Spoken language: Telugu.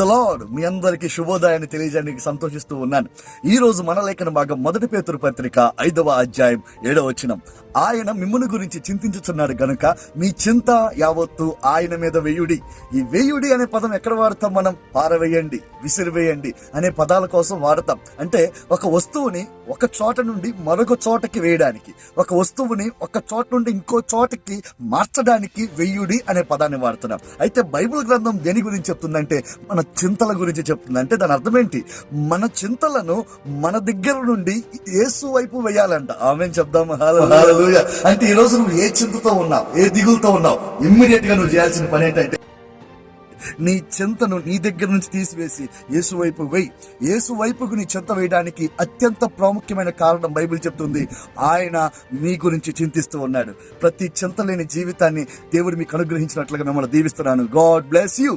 లార్డ్. మీ అందరికీ శుభోదయాన్ని తెలియజేయడానికి సంతోషిస్తూ ఉన్నాను. ఈ రోజు మన లేఖన భాగం 1 పేతురు పత్రిక 5వ అధ్యాయం 7వ వచనం. ఆయన మిమ్మును గురించి చింతించుచున్నాడు గనుక మీ చింత యావత్తు ఆయన మీద వేయుడి. ఈ వేయుడి అనే పదం ఎక్కడ వాడతాం మనం? పారవేయండి, విసిరివేయండి అనే పదాల కోసం వాడతాం. అంటే ఒక వస్తువుని ఒక చోట నుండి మరొక చోటకి వేయడానికి, ఒక వస్తువుని ఒక చోట నుండి ఇంకో చోటకి మార్చడానికి వెయ్యుడి అనే పదాన్ని వాడుతున్నాం. అయితే బైబిల్ గ్రంథం దేని గురించి చెప్తుందంటే మన చింతల గురించి చెప్తుంది. అంటే దాని అర్థం ఏంటి? మన చింతలను మన దగ్గర నుండి యేసు వైపు వేయాలంట. ఆమేన్ చెప్దాం. హల్లెలూయా. అంటే ఈ రోజు నువ్వు ఏ చింతతో ఉన్నావు, ఏ దిగులతో ఉన్నావు, ఇమ్మీడియట్ గా నువ్వు చేయాల్సిన పని ఏంటంటే నీ చింతను నీ దగ్గర నుంచి తీసివేసి యేసు వైపు వేయి. యేసు వైపుకు నీ చింత వేయడానికి అత్యంత ప్రాముఖ్యమైన కారణం బైబిల్ చెప్తుంది, ఆయన మీ గురించి చింతిస్తూ ఉన్నాడు. ప్రతి చింత లేని జీవితాన్ని దేవుడు మీకు అనుగ్రహించినట్లుగా మిమ్మల్ని దీవిస్తున్నాను. God bless you.